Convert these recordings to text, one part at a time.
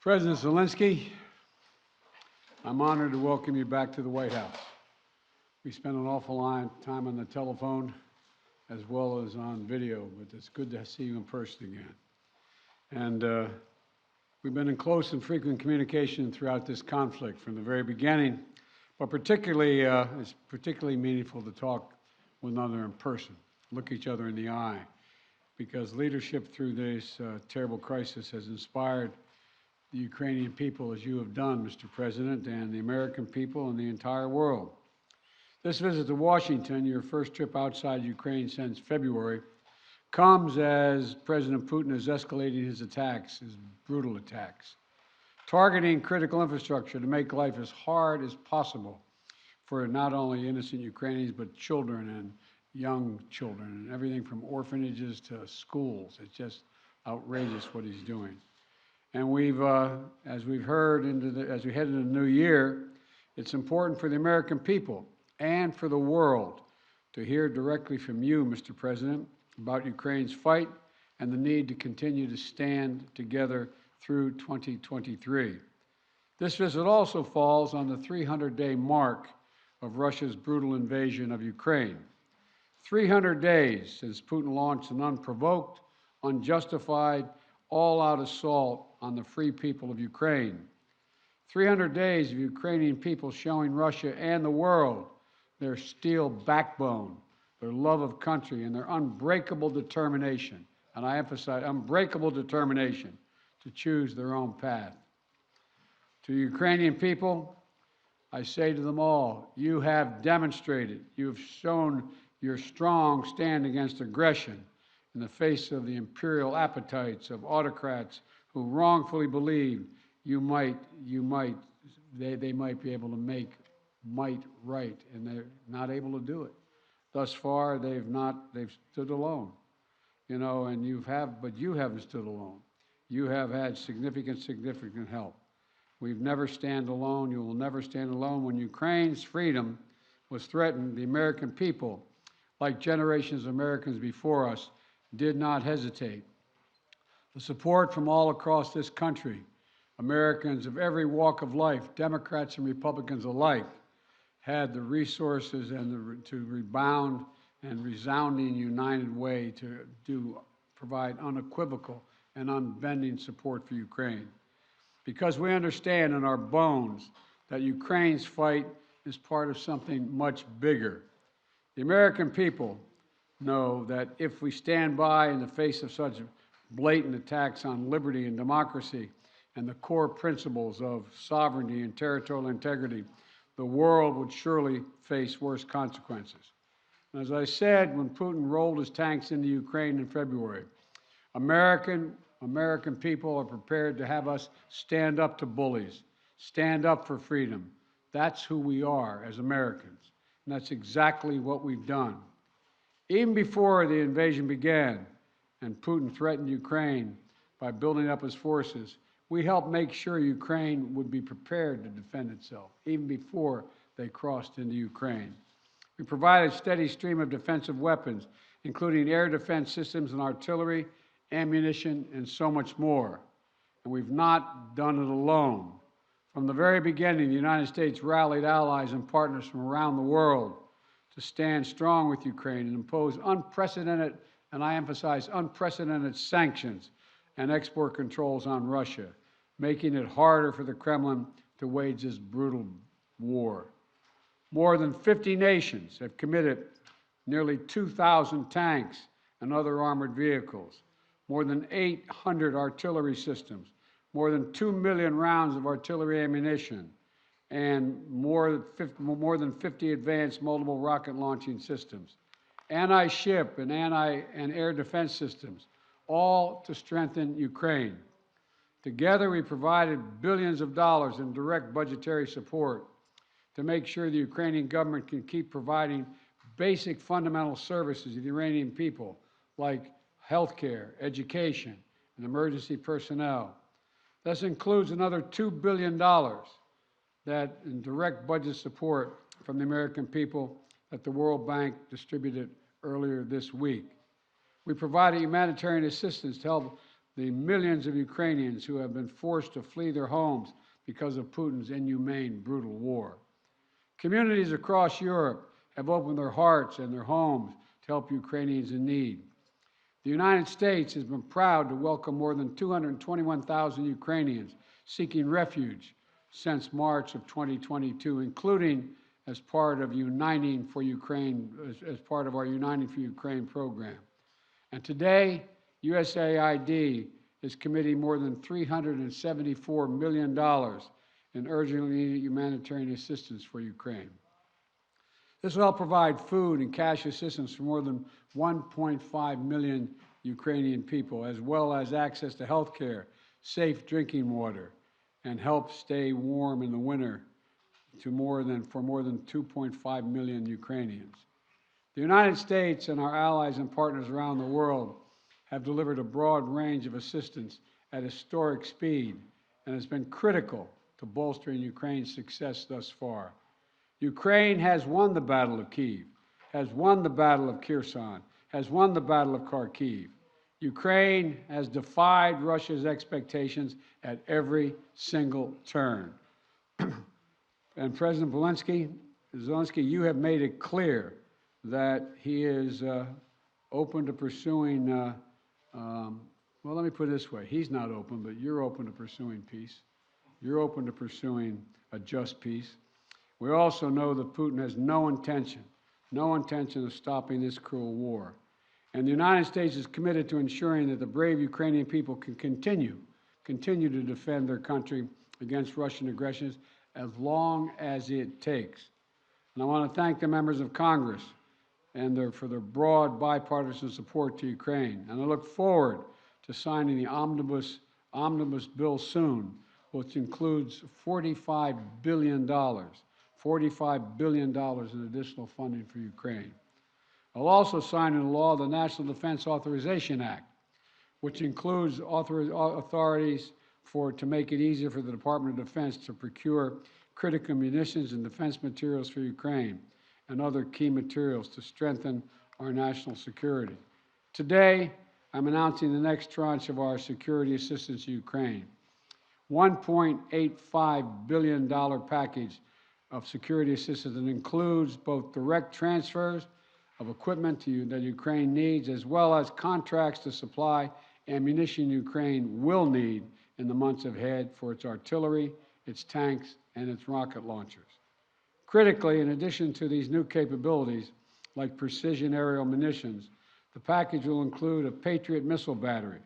President Zelensky, I'm honored to welcome you back to the White House. We spent an awful lot of time on the telephone as well as on video, but it's good to see you in person again. And we've been in close and frequent communication throughout this conflict from the very beginning, but it's particularly meaningful to talk with one another in person, look each other in the eye, because leadership through this terrible crisis has inspired the Ukrainian people, as you have done, Mr. President, and the American people and the entire world. This visit to Washington, your first trip outside Ukraine since February, comes as President Putin is escalating his attacks, his brutal attacks, targeting critical infrastructure to make life as hard as possible for not only innocent Ukrainians, but children and young children, and everything from orphanages to schools. It's just outrageous what he's doing. And as we've heard, as we head into the new year, it's important for the American people and for the world to hear directly from you, Mr. President, about Ukraine's fight and the need to continue to stand together through 2023. This visit also falls on the 300-day mark of Russia's brutal invasion of Ukraine. 300 days since Putin launched an unprovoked, unjustified, all-out assault on the free people of Ukraine. 300 days of Ukrainian people showing Russia and the world their steel backbone, their love of country, and their unbreakable determination, and I emphasize unbreakable determination, to choose their own path. To Ukrainian people, I say to them all, you have demonstrated, you have shown your strong stand against aggression in the face of the imperial appetites of autocrats who wrongfully believe they might be able to make might right, and they're not able to do it. Thus far, they've stood alone, and you haven't stood alone. You have had significant help. We've never stand alone. You will never stand alone. When Ukraine's freedom was threatened, the American people, like generations of Americans before us, did not hesitate. The support from all across this country, Americans of every walk of life, Democrats and Republicans alike, had the resources and to rebound and resounding united way to provide unequivocal and unbending support for Ukraine. Because we understand in our bones that Ukraine's fight is part of something much bigger. The American people know that if we stand by in the face of such blatant attacks on liberty and democracy and the core principles of sovereignty and territorial integrity, the world would surely face worse consequences. And as I said, when Putin rolled his tanks into Ukraine in February, American people are prepared to have us stand up to bullies, stand up for freedom. That's who we are as Americans, and that's exactly what we've done. Even before the invasion began and Putin threatened Ukraine by building up his forces, we helped make sure Ukraine would be prepared to defend itself, even before they crossed into Ukraine. We provided a steady stream of defensive weapons, including air defense systems and artillery, ammunition, and so much more. And we've not done it alone. From the very beginning, the United States rallied allies and partners from around the world to stand strong with Ukraine and impose unprecedented, and I emphasize unprecedented, sanctions and export controls on Russia, making it harder for the Kremlin to wage this brutal war. More than 50 nations have committed nearly 2,000 tanks and other armored vehicles, more than 800 artillery systems, more than 2 million rounds of artillery ammunition, and more than 50 advanced multiple rocket launching systems, anti-ship and air defense systems, all to strengthen Ukraine. Together, we provided billions of dollars in direct budgetary support to make sure the Ukrainian government can keep providing basic fundamental services to the Iranian people, like health care, education, and emergency personnel. This includes another $2 billion that in direct budget support from the American people that the World Bank distributed earlier this week. We provided humanitarian assistance to help the millions of Ukrainians who have been forced to flee their homes because of Putin's inhumane, brutal war. Communities across Europe have opened their hearts and their homes to help Ukrainians in need. The United States has been proud to welcome more than 221,000 Ukrainians seeking refuge since March of 2022, including as part of Uniting for Ukraine, as part of our Uniting for Ukraine program. And today, USAID is committing more than $374 million in urgently needed humanitarian assistance for Ukraine. This will help provide food and cash assistance for more than 1.5 million Ukrainian people, as well as access to health care, safe drinking water, and help stay warm in the winter for more than 2.5 million Ukrainians. The United States and our allies and partners around the world have delivered a broad range of assistance at historic speed and has been critical to bolstering Ukraine's success thus far. Ukraine has won the Battle of Kyiv, has won the Battle of Kherson, has won the Battle of Kharkiv. Ukraine has defied Russia's expectations at every single turn. And President Zelensky, you have made it clear that he is open to pursuing, well, let me put it this way. He's not open, but you're open to pursuing peace. You're open to pursuing a just peace. We also know that Putin has no intention of stopping this cruel war. And the United States is committed to ensuring that the brave Ukrainian people can continue to defend their country against Russian aggressions as long as it takes. And I want to thank the members of Congress for their broad bipartisan support to Ukraine. And I look forward to signing the omnibus bill soon, which includes $45 billion in additional funding for Ukraine. I'll also sign into law the National Defense Authorization Act, which includes authorities to make it easier for the Department of Defense to procure critical munitions and defense materials for Ukraine and other key materials to strengthen our national security. Today, I'm announcing the next tranche of our security assistance to Ukraine. $1.85 billion package of security assistance that includes both direct transfers of equipment that Ukraine needs, as well as contracts to supply ammunition Ukraine will need in the months ahead for its artillery, its tanks, and its rocket launchers. Critically, in addition to these new capabilities, like precision aerial munitions, the package will include a Patriot missile battery,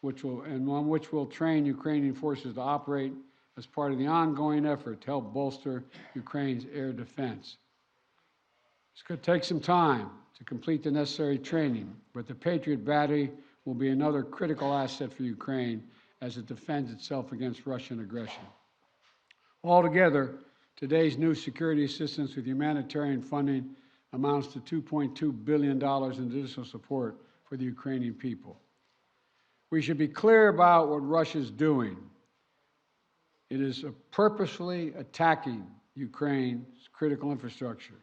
which will train Ukrainian forces to operate as part of the ongoing effort to help bolster Ukraine's air defense. It's going to take some time to complete the necessary training, but the Patriot battery will be another critical asset for Ukraine as it defends itself against Russian aggression. Altogether, today's new security assistance with humanitarian funding amounts to $2.2 billion in additional support for the Ukrainian people. We should be clear about what Russia's doing. It is purposefully attacking Ukraine's critical infrastructure,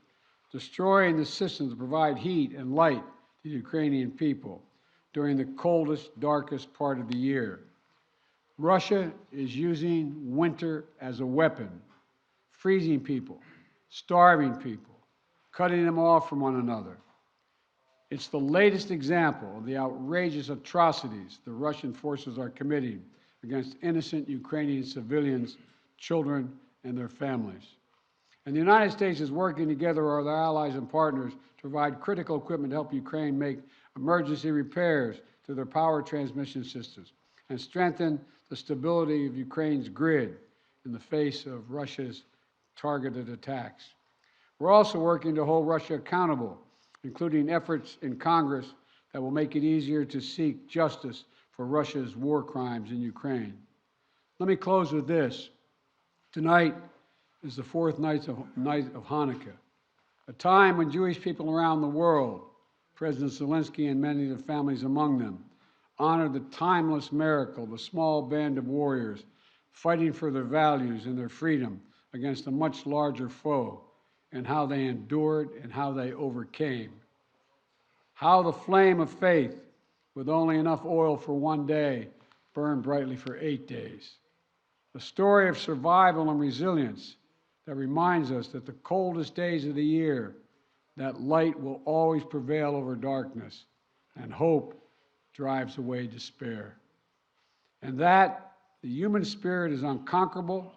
destroying the systems to provide heat and light to the Ukrainian people during the coldest, darkest part of the year. Russia is using winter as a weapon, freezing people, starving people, cutting them off from one another. It's the latest example of the outrageous atrocities the Russian forces are committing against innocent Ukrainian civilians, children, and their families. And the United States is working together with our allies and partners to provide critical equipment to help Ukraine make emergency repairs to their power transmission systems and strengthen the stability of Ukraine's grid in the face of Russia's targeted attacks. We're also working to hold Russia accountable, including efforts in Congress that will make it easier to seek justice for Russia's war crimes in Ukraine. Let me close with this. Tonight is the fourth night of Hanukkah, a time when Jewish people around the world, President Zelensky and many of the families among them, honor the timeless miracle, the small band of warriors fighting for their values and their freedom against a much larger foe, and how they endured and how they overcame. How the flame of faith, with only enough oil for one day, burned brightly for 8 days. A story of survival and resilience that reminds us that the coldest days of the year, that light will always prevail over darkness, and hope drives away despair. And that the human spirit is unconquerable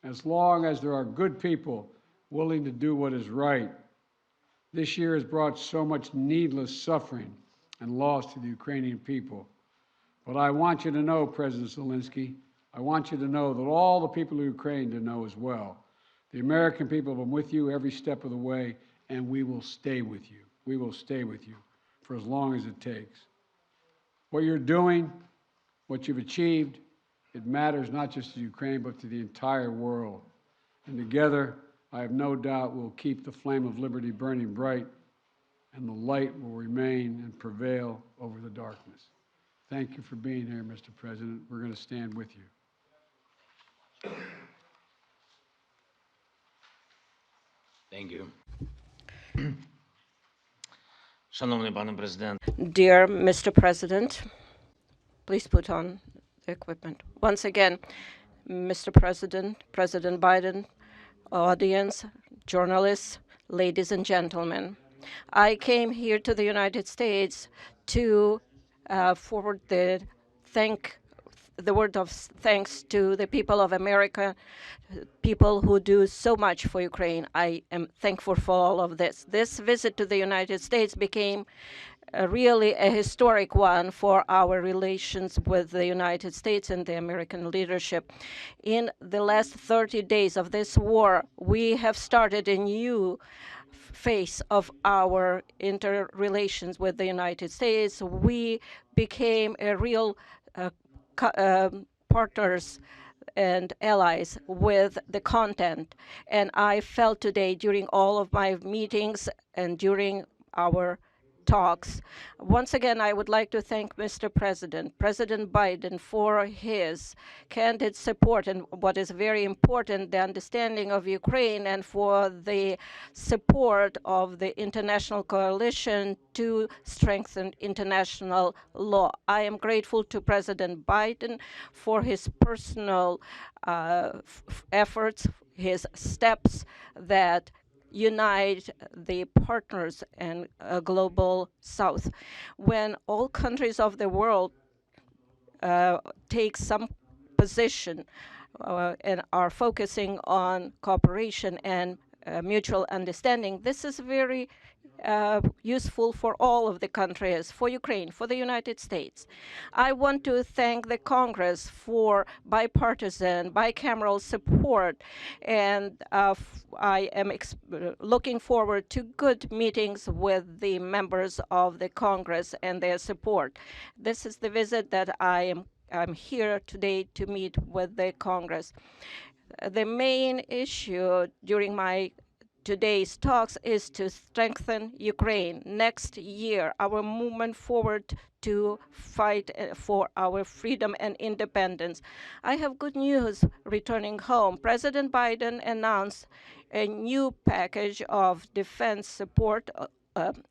as long as there are good people willing to do what is right. This year has brought so much needless suffering and loss to the Ukrainian people. But I want you to know, President Zelensky, I want you to know that all the people of Ukraine to know as well. The American people have been with you every step of the way, and we will stay with you. We will stay with you for as long as it takes. What you're doing, what you've achieved, it matters not just to Ukraine, but to the entire world. And together, I have no doubt we'll keep the flame of liberty burning bright, and the light will remain and prevail over the darkness. Thank you for being here, Mr. President. We're going to stand with you. Thank you. Шановний пане президент. Dear Mr. President, please put on the equipment. Once again, Mr. President, President Biden, audience, journalists, ladies and gentlemen. I came here to the United States to forward the word of thanks to the people of America, people who do so much for Ukraine. I am thankful for all of this. This visit to the United States became really a historic one for our relations with the United States and the American leadership. In the last 30 days of this war, we have started a new phase of our interrelations with the United States. We became a real partners and allies with the content. And I felt today during all of my meetings and during our talks. Once again, I would like to thank Mr. President, President Biden, for his candid support and what is very important, the understanding of Ukraine, and for the support of the international coalition to strengthen international law. I am grateful to President Biden for his personal efforts, his steps that unite the partners and global South. When all countries of the world take some position and are focusing on cooperation and mutual understanding, this is very useful for all of the countries, for Ukraine, for the United States. I want to thank the Congress for bipartisan, bicameral support, and I am looking forward to good meetings with the members of the Congress and their support. This is the visit that I'm here today to meet with the Congress. The main issue during my today's talks is to strengthen Ukraine. Next year, our movement forward to fight for our freedom and independence. I have good news returning home. President Biden announced a new package of defense support,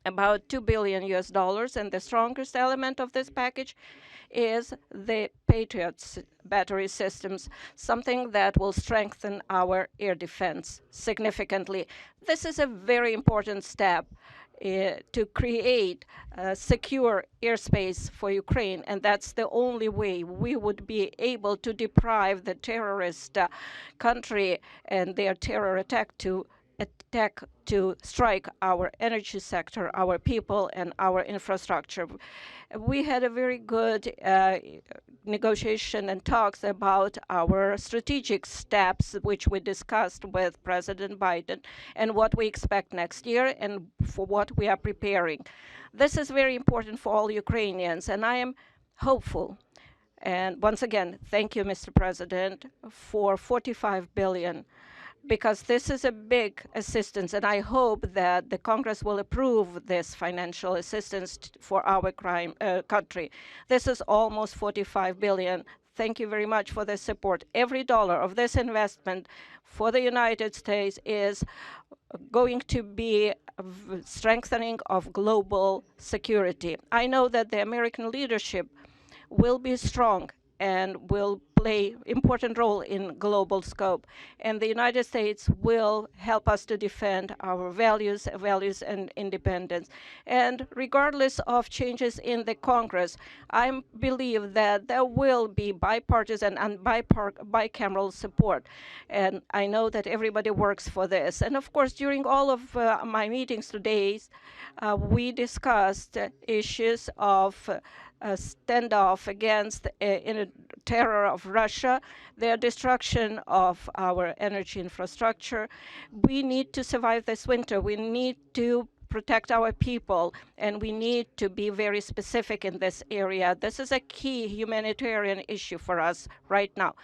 about $2 billion, and the strongest element of this package is the Patriot battery systems, something that will strengthen our air defense significantly. This is a very important step to create secure airspace for Ukraine, and that's the only way we would be able to deprive the terrorist country and their terror attack to strike our energy sector, our people, and our infrastructure. We had a very good negotiation and talks about our strategic steps, which we discussed with President Biden, and what we expect next year and for what we are preparing. This is very important for all Ukrainians, and I am hopeful. And once again, thank you, Mr. President, for $45 billion. Because this is a big assistance, and I hope that the Congress will approve this financial assistance for our country. This is almost $45 billion. Thank you very much for the support. Every dollar of this investment for the United States is going to be strengthening of global security. I know that the American leadership will be strong and will play important role in global scope. And the United States will help us to defend our values and independence. And regardless of changes in the Congress, I believe that there will be bipartisan and bicameral support. And I know that everybody works for this. And of course, during all of my meetings today, we discussed issues of standoff against terror of Russia, their destruction of our energy infrastructure. We need to survive this winter. We need to protect our people, and we need to be very specific in this area. This is a key humanitarian issue for us right now.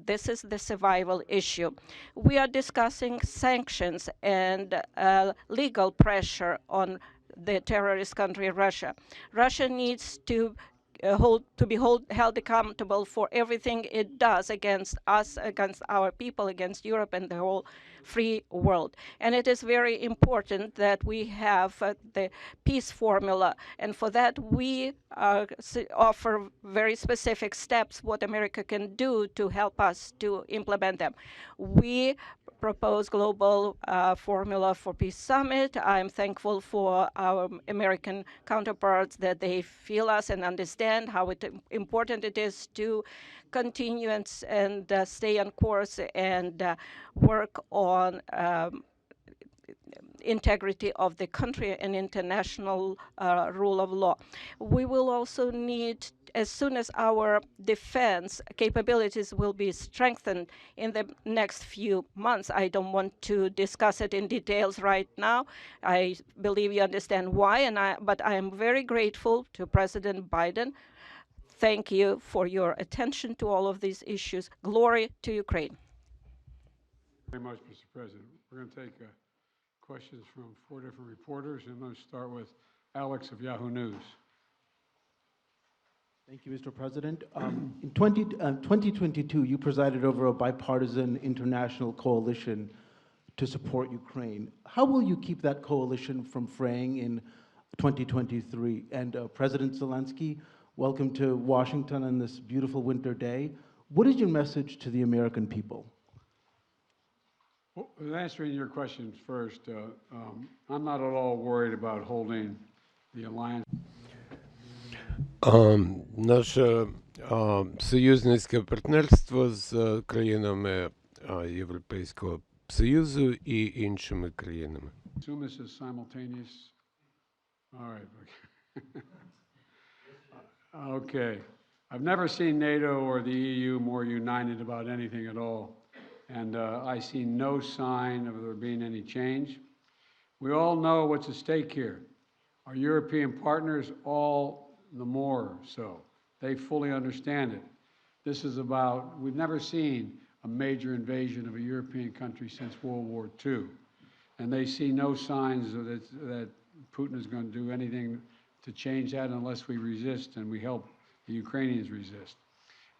This is the survival issue. We are discussing sanctions and legal pressure on the terrorist country Russia. Russia needs to be held accountable for everything it does against us, against our people, against Europe and the whole free world. And it is very important that we have the peace formula. And for that, we offer very specific steps what America can do to help us to implement them. We propose global formula for peace summit. I'm thankful for our American counterparts that they feel us and understand how important it is to continue and stay on course and work on integrity of the country and international rule of law. We will also need, as soon as our defense capabilities will be strengthened in the next few months. I don't want to discuss it in details right now. I believe you understand why, but I am very grateful to President Biden. Thank you for your attention to all of these issues. Glory to Ukraine. Very much, Mr. President. We're going to take questions from 4 different reporters, and I'm going to start with Alex of Yahoo News. Thank you, Mr. President. In 2022, you presided over a bipartisan international coalition to support Ukraine. How will you keep that coalition from fraying in 2023? And President Zelensky, welcome to Washington on this beautiful winter day. What is your message to the American people? Well, answering your questions first, I'm not at all worried about holding the alliance. Наше союзницьке партнерство з країнами Європейського Союзу і іншими країнами. Assume this is simultaneous. All right. Okay. I've never seen NATO or the EU more united about anything at all. And I see no sign of there being any change. We all know what's at stake here. Our European partners, all the more so. They fully understand it. This is about, we've never seen a major invasion of a European country since World War II. And they see no signs that Putin is going to do anything to change that unless we resist and we help the Ukrainians resist.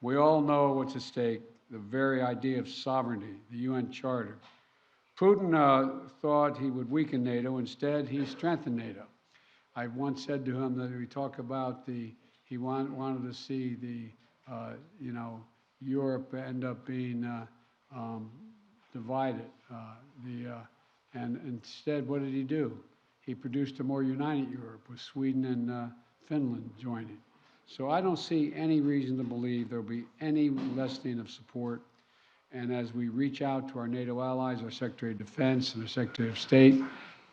We all know what's at stake. The very idea of sovereignty, the UN Charter. Putin thought he would weaken NATO. Instead, he strengthened NATO. I once said to him that we talk about he wanted to see Europe end up being divided. And instead, what did he do? He produced a more united Europe with Sweden and Finland joining. So I don't see any reason to believe there'll be any lessening of support. And as we reach out to our NATO allies, our Secretary of Defense and our Secretary of State,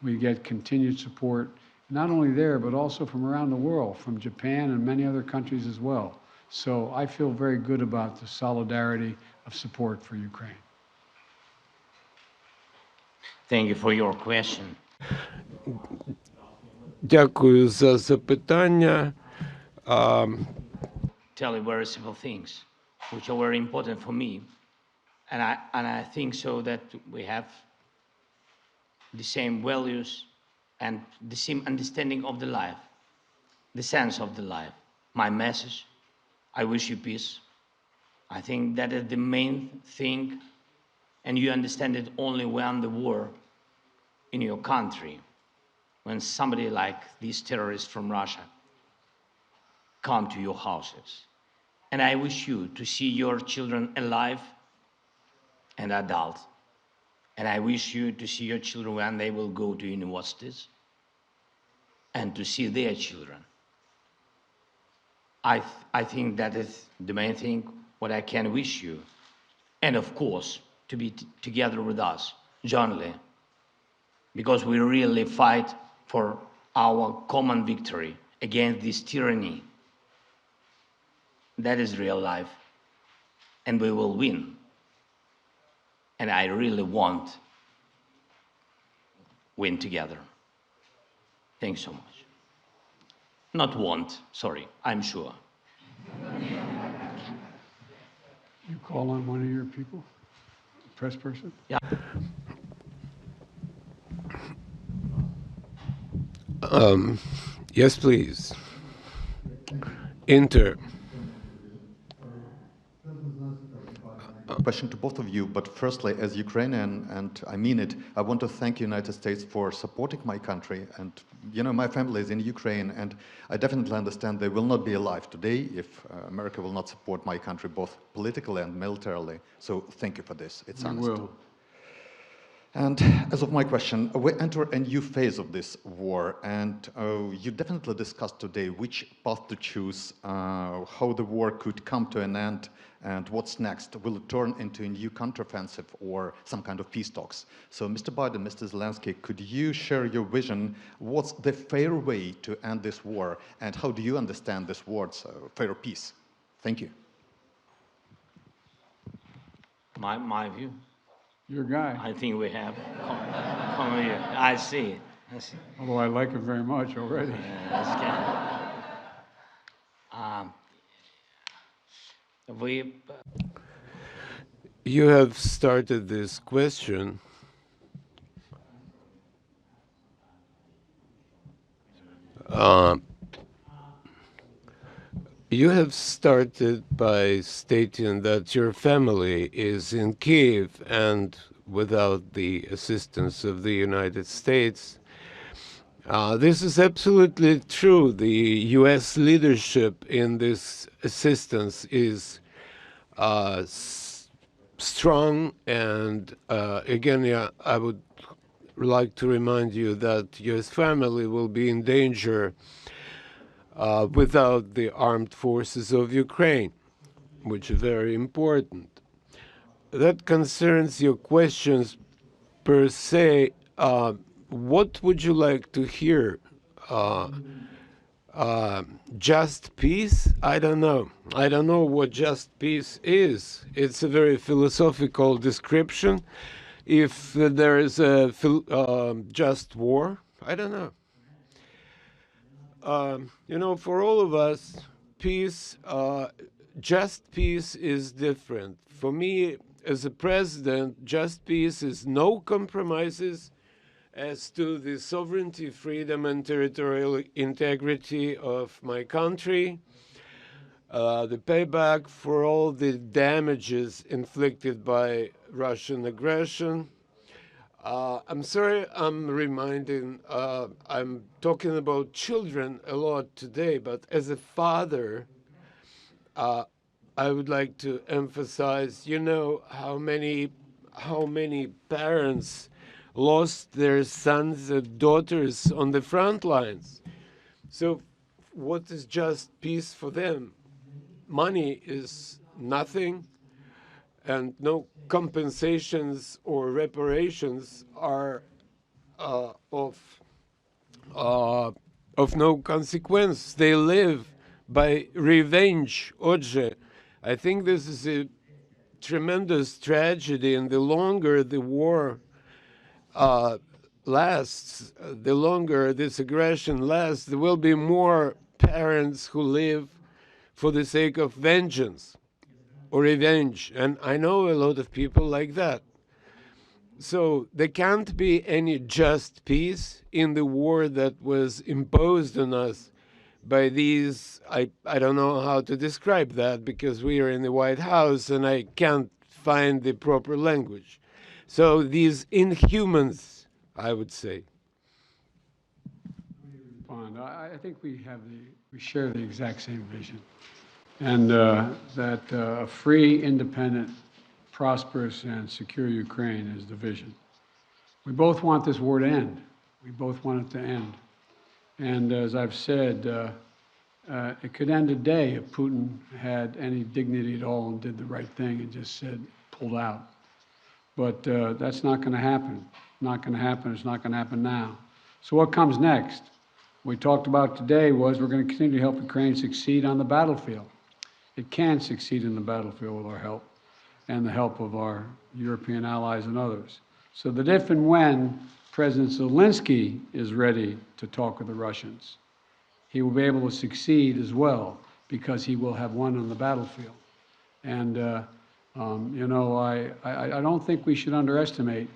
we get continued support, not only there, but also from around the world, from Japan and many other countries as well. So I feel very good about the solidarity of support for Ukraine. Thank you for your question. Дякую за запитання. Tell you very simple things, which are very important for me. And I think so that we have the same values and the same understanding of the life, the sense of the life. My message, I wish you peace. I think that is the main thing, and you understand it only when the war in your country, when somebody like these terrorists from Russia come to your houses And I wish you to see your children alive and adult. And I wish you to see your children when they will go to universities and to see their children. I think that is the main thing what I can wish you. And of course, to be together with us, jointly, because we really fight for our common victory against this tyranny. That is real life. And we will win. And I really want win together. Thanks so much. Not want, sorry, I'm sure. You call on one of your people, press person? Yeah. Yes, please. Enter. Question to both of you, but firstly, as Ukrainian, and I mean it, I want to thank the United States for supporting my country. And, you know, my family is in Ukraine, and I definitely understand they will not be alive today if America will not support my country, both politically and militarily. So thank you for this. It's honest. We will. And as of my question, we enter a new phase of this war, and you definitely discussed today which path to choose, how the war could come to an end, and what's next. Will it turn into a new counteroffensive or some kind of peace talks? So, Mr. Biden, Mr. Zelensky, could you share your vision? What's the fair way to end this war, and how do you understand this word's fair peace? Thank you. My view. Your guy, I think we have. Come here. I see. although I like him very much already. That's good. You have started this question. You have started by stating that your family is in Kiev and without the assistance of the United States. This is absolutely true. The U.S. leadership in this assistance is strong, and again, yeah, I would like to remind you that U.S. family will be in danger without the armed forces of Ukraine, which is very important. That concerns your questions per se. What would you like to hear? Just peace? I don't know. I don't know what just peace is. It's a very philosophical description. If there is a just war, I don't know. You know, for all of us, peace, just peace is different. For me, as a president, just peace is no compromises as to the sovereignty, freedom, and territorial integrity of my country, the payback for all the damages inflicted by Russian aggression. I'm sorry I'm talking about children a lot today, but as a father, I would like to emphasize, you know, how many parents lost their sons and daughters on the front lines. So what is just peace for them? Money is nothing, and no compensations or reparations are of no consequence. They live by revenge. Отже, I think this is a tremendous tragedy, and the longer the war lasts, the longer this aggression lasts, there will be more parents who live for the sake of vengeance or revenge. And I know a lot of people like that. So there can't be any just peace in the war that was imposed on us by these, I don't know how to describe that because we are in the White House and I can't find the proper language. So these inhumans, I would say. I think we share the exact same vision. and that a free, independent, prosperous, and secure Ukraine is the vision. We both want this war to end. We both want it to end. And as I've said, it could end today if Putin had any dignity at all and did the right thing and just said, pulled out. But that's not going to happen. Not going to happen. It's not going to happen now. So what comes next? What we talked about today was we're going to continue to help Ukraine succeed on the battlefield. It can succeed in the battlefield with our help and the help of our European allies and others. So that if and when President Zelensky is ready to talk with the Russians, he will be able to succeed as well because he will have won on the battlefield. And, you know, I don't think we should underestimate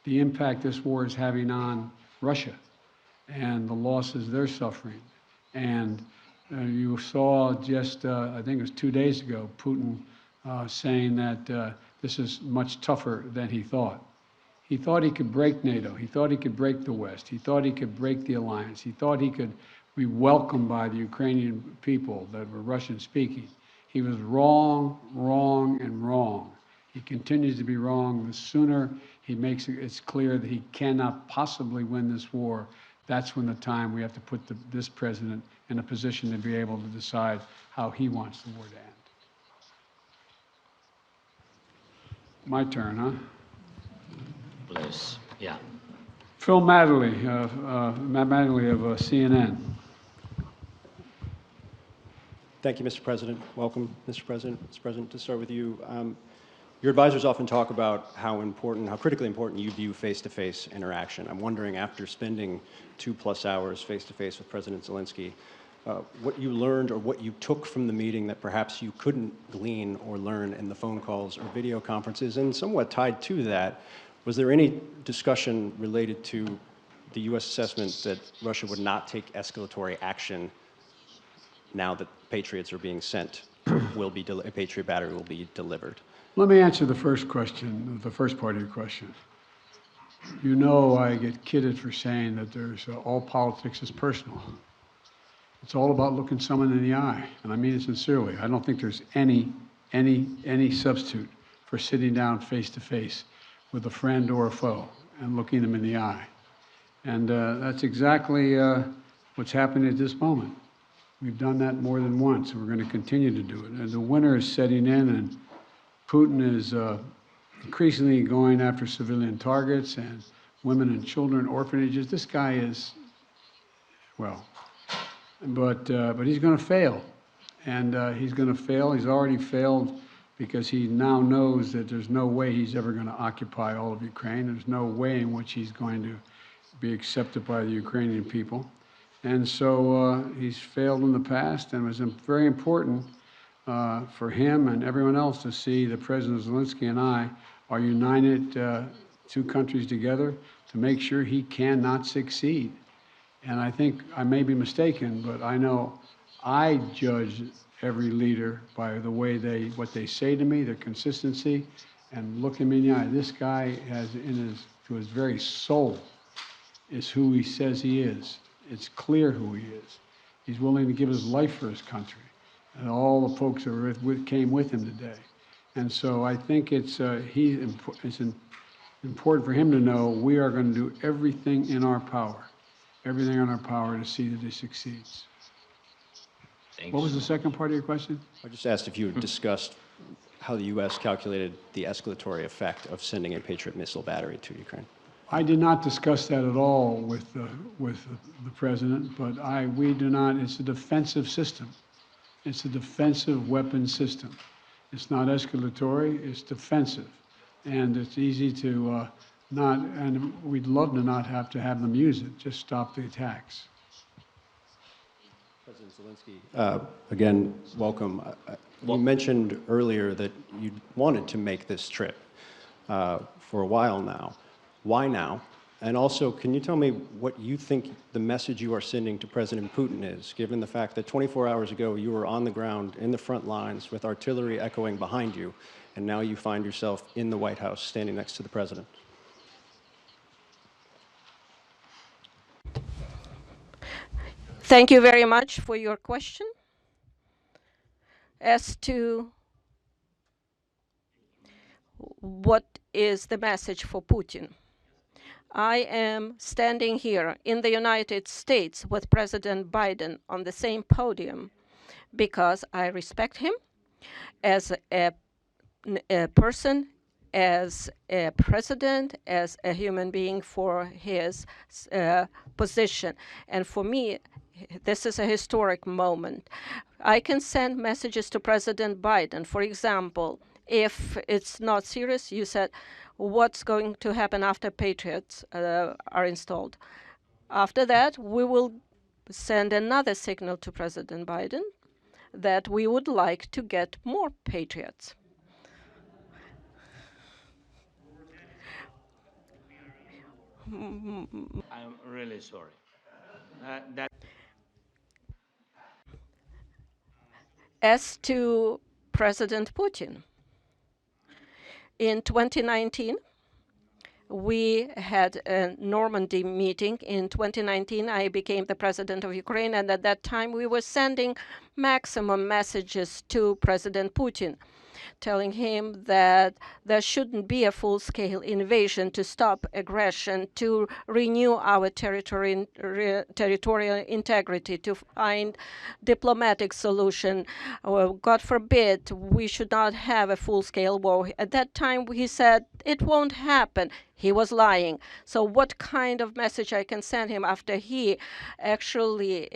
the impact this war is having on Russia and the losses they're suffering. And you saw just, I think it was 2 days ago, Putin saying that this is much tougher than he thought. He thought he could break NATO. He thought he could break the West. He thought he could break the alliance. He thought he could be welcomed by the Ukrainian people that were Russian speaking. He was wrong, wrong, and wrong. He continues to be wrong. The sooner he makes it's clear that he cannot possibly win this war, that's when the time we have to put this president in a position to be able to decide how he wants the war to end. My turn, huh? Please, yeah. Phil Matterly, Matt Matterly of CNN. Thank you, Mr. President. Welcome, Mr. President. Mr. President, to start with you, your advisors often talk about how critically important you view face-to-face interaction. I'm wondering, after spending 2+ hours face-to-face with President Zelensky, what you learned or what you took from the meeting that perhaps you couldn't glean or learn in the phone calls or video conferences, and somewhat tied to that, was there any discussion related to the U.S. assessment that Russia would not take escalatory action now that Patriots are being sent, a Patriot battery will be delivered? Let me answer the first question, the first part of your question. You know I get kidded for saying that there's all politics is personal. It's all about looking someone in the eye, and I mean it sincerely. I don't think there's any substitute for sitting down face to face with a friend or a foe and looking them in the eye. And that's exactly what's happening at this moment. We've done that more than once, and we're going to continue to do it. And the winter is setting in, and Putin is increasingly going after civilian targets and women and children, orphanages. This guy is, well, but he's going to fail. And he's going to fail. He's already failed because he now knows that there's no way he's ever going to occupy all of Ukraine. There's no way in which he's going to be accepted by the Ukrainian people. And so he's failed in the past, and it was very important for him and everyone else to see that President Zelensky and I are united, two countries together, to make sure he cannot succeed. And I think I may be mistaken, but I know I judge every leader by the way what they say to me, their consistency, and look me in the eye. This guy has to his very soul is who he says he is. It's clear who he is. He's willing to give his life for his country, and all the folks that came with him today. And so I think it's important for him to know we are going to do everything in our power to see that he succeeds. Thanks. What was the second part of your question? I just asked if you had discussed how the U.S. calculated the escalatory effect of sending a Patriot missile battery to Ukraine. I did not discuss that at all with the president, but we do not. It's a defensive system. It's a defensive weapon system. It's not escalatory. It's defensive, and it's easy to not. And we'd love to not have to have them use it. Just stop the attacks. President Zelensky, again, welcome. You mentioned earlier that you wanted to make this trip for a while now. Why now? And also, can you tell me what you think the message you are sending to President Putin is, given the fact that 24 hours ago you were on the ground in the front lines with artillery echoing behind you, and now you find yourself in the White House standing next to the president? Thank you very much for your question. As to what is the message for Putin, I am standing here in the United States with President Biden on the same podium because I respect him as a person, as a president, as a human being for his position. And for me, this is a historic moment. I can send messages to President Biden. For example, if it's not serious, you said, what's going to happen after Patriots are installed? After that, we will send another signal to President Biden that we would like to get more Patriots. I'm really sorry. That As to President Putin, in 2019, we had a Normandy meeting. In 2019, I became the president of Ukraine, and at that time, we were sending maximum messages to President Putin, telling him that there shouldn't be a full-scale invasion, to stop aggression, to renew our territorial integrity, to find diplomatic solution. God forbid, we should not have a full-scale war. At that time, he said, it won't happen. He was lying. So what kind of message I can send him after he actually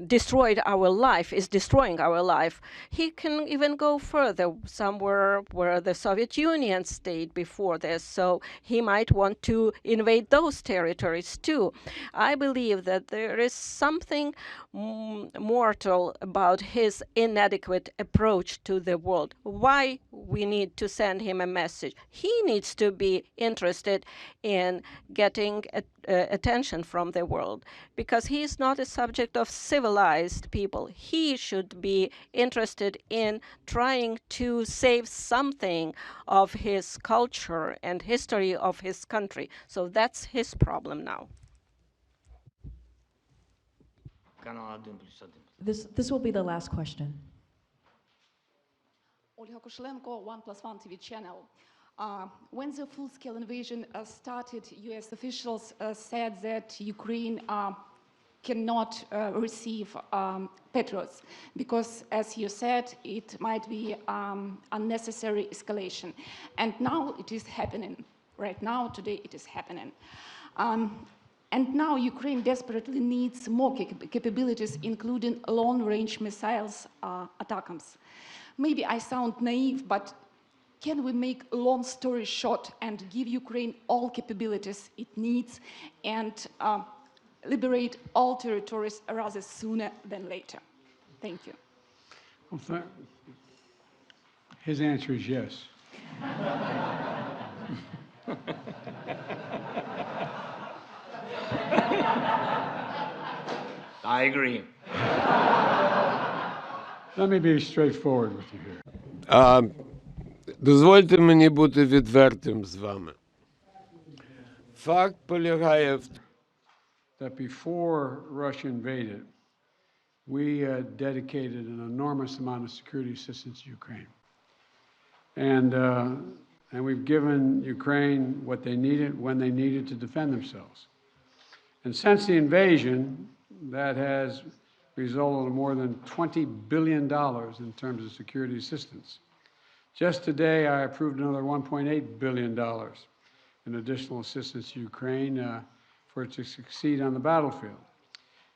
destroyed our life, is destroying our life? He can even go further, somewhere where the Soviet Union stayed before this, so he might want to invade those territories too. I believe that there is something mortal about his inadequate approach to the world. Why we need to send him a message? He needs to be interested in getting attention from the world, because he is not a subject of civilized people. He should be interested in trying to save something of his culture and history of his country. So that's his problem now. This will be the last question. Olga Koshelenko, 1+1 TV channel. When the full-scale invasion started, U.S. officials said that Ukraine cannot receive Patriots because, as you said, it might be unnecessary escalation. And now it is happening. Right now, today, it is happening. And now Ukraine desperately needs more capabilities, including long-range missiles, ATACMS. Maybe I sound naive, but can we make a long story short and give Ukraine all capabilities it needs and liberate all territories rather sooner than later? Thank you. Well, his answer is yes. I agree. Let me be straightforward with you here. Дозвольте мені бути відвертим з вами. Факт полягає в That before Russia invaded, we dedicated an enormous amount of security assistance to Ukraine. And we've given Ukraine what they needed when they needed to defend themselves. And since the invasion, that has resulted in more than $20 billion in terms of security assistance. Just today, I approved another $1.8 billion in additional assistance to Ukraine for it to succeed on the battlefield.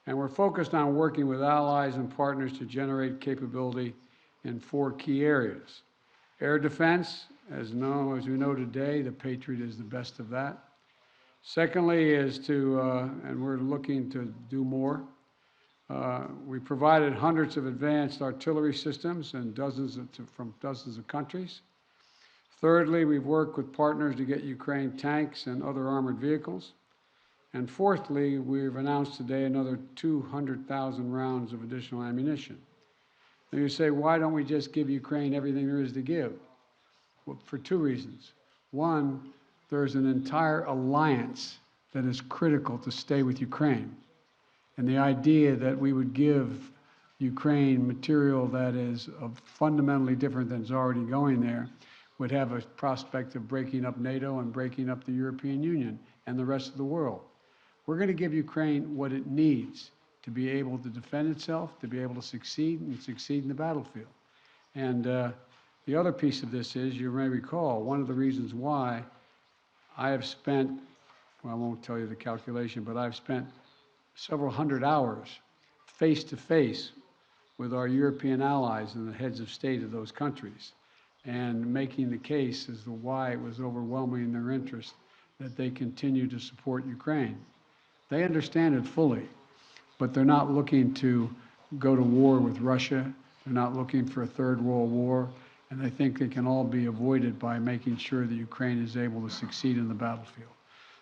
And we're focused on working with allies and partners to generate capability in 4 key areas. Air defense, as we know today, the Patriot is the best of that. Secondly is to, and we're looking to do more, we provided hundreds of advanced artillery systems and from dozens of countries. Thirdly, we've worked with partners to get Ukraine tanks and other armored vehicles. And fourthly, we've announced today another 200,000 rounds of additional ammunition. Now you say, why don't we just give Ukraine everything there is to give? Well, for 2 reasons. One, there's an entire alliance that is critical to stay with Ukraine. And the idea that we would give Ukraine material that is fundamentally different than is already going there would have a prospect of breaking up NATO and breaking up the European Union and the rest of the world. We're going to give Ukraine what it needs to be able to defend itself, to be able to succeed and succeed in the battlefield. And the other piece of this is, you may recall, one of the reasons why I have spent, well, I won't tell you the calculation, but I've spent several hundred hours face-to-face with our European allies and the heads of state of those countries, and making the case as to why it was overwhelming in their interest that they continue to support Ukraine. They understand it fully, but they're not looking to go to war with Russia. They're not looking for a third world war, and they think they can all be avoided by making sure that Ukraine is able to succeed in the battlefield.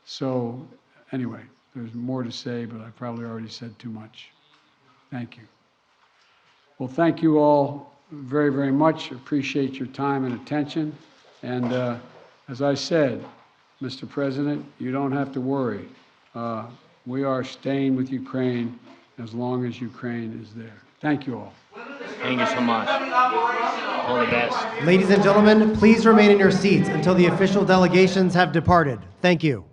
So anyway, there's more to say, but I probably already said too much. Thank you. Well, thank you all very, very much. Appreciate your time and attention. And as I said, Mr. President, you don't have to worry. We are staying with Ukraine as long as Ukraine is there. Thank you all. Thank you so much. All the best. Ladies and gentlemen, please remain in your seats until the official delegations have departed. Thank you.